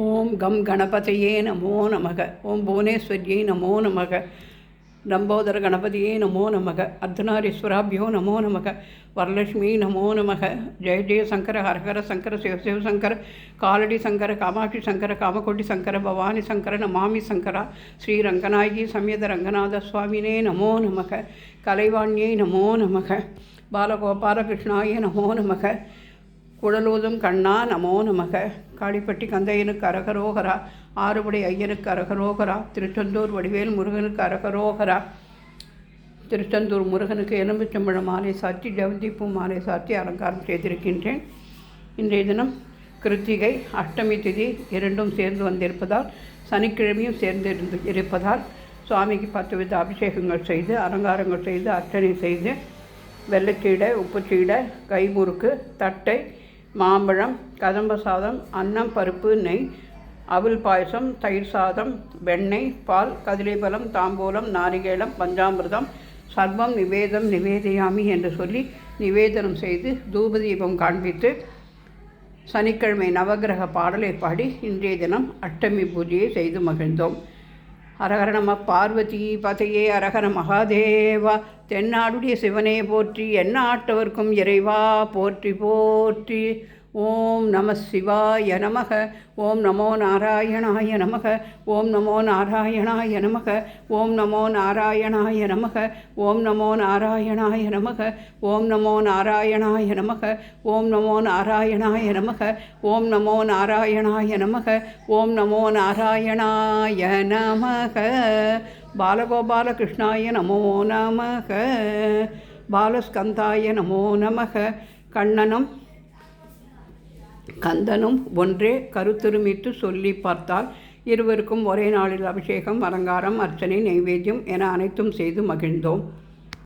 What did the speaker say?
ஓம் come கணபதியே நமோ நமக. ஓம் புவனேஸ்வரியை நமோ நமக. லம்போதர கணபதியே நமோ நமக. அர்த்தநாரீஸ்வராபியோ நமோ நமக. வரலட்சுமி நமோ நமக. ஜெய ஜெய சங்கர ஹரஹர சங்கர சிவசிவ சங்கர காலடி சங்கர காமாட்சி சங்கர காமகோட்டி சங்கர பவானி சங்கர நமாமி சங்கரா. ஸ்ரீ ரங்கநாயகி சமேத ரங்கநாத சுவாமினே நமோ நமக. கலைவாணியை நமோ நமக. பாலகோபாலகிருஷ்ணாய நமோ நமக. குழலூதும் கண்ணா நமோ நமக. காளிப்பட்டி கந்தையனுக்கு அரகரோகரா. ஆறுபடை ஐயனுக்கு அரகரோகரா. திருச்செந்தூர் வடிவேல் முருகனுக்கு அரகரோகரா. திருச்செந்தூர் முருகனுக்கு எலும்புச்சம்பழம் மாலை சாத்தி ஜவந்திப்பூ மாலை சாத்தி அலங்காரம் செய்திருக்கின்றேன். இன்றைய தினம் கிருத்திகை அஷ்டமி திதி இரண்டும் சேர்ந்து வந்திருப்பதால் சனிக்கிழமையும் சேர்ந்து இருப்பதால் சுவாமிக்கு 10 வித அபிஷேகங்கள் செய்து அலங்காரங்கள் செய்து அர்ச்சனை செய்து வெள்ளைச்சீடை உப்புச்சீடை கைமுறுக்கு தட்டை மாம்பழம் கதம்ப சாதம் அன்னம் பருப்பு நெய் அவுல் பாயசம் தயிர் சாதம் வெண்ணெய் பால் கதிரைபலம் தாம்பூலம் நாரிகேலம் பஞ்சாமிர்தம் சர்வம் நிவேதியாமி என்று சொல்லி நிவேதனம் செய்து தூபதீபம் காண்பித்து சனிக்கிழமை நவகிரக பாடலை பாடி இன்றைய தினம் அஷ்டமி பூஜையை செய்து மகிழ்ந்தோம். அரகர நம பார்வதி பதையே அரகர மகாதேவா. தென்னாடுடைய சிவனே போற்றி எந்நாட்டவர்க்கும் இறைவா போற்றி போற்றி. ஓம் நம சிவாய நமக. ஓம் நமோ நாராயணாய நமக. ஓம் நமோ நாராயணாய நமக. ஓம் நமோ நாராயணாய நமக. ஓம் நமோ நாராயணாய நமக. ஓம் நமோ நாராயணாய நமக. ஓம் நமோ நாராயணாய நமக. ஓம் நமோ நாராயணாய நமக. ஓம் நமோ நாராயணாய நமக. பாலகோபாலகிருஷ்ணாய நமோ நமக. பாலஸ்கந்தாய நமோ நமக. கண்ணனும் கந்தனும் ஒன்றே கருத்துருமித்து சொல்லி பார்த்தால் இருவருக்கும் ஒரே நாளில் அபிஷேகம் அலங்காரம் அர்ச்சனை நைவேத்தியம் என அனைத்தும் செய்து மகிழ்ந்தோம்.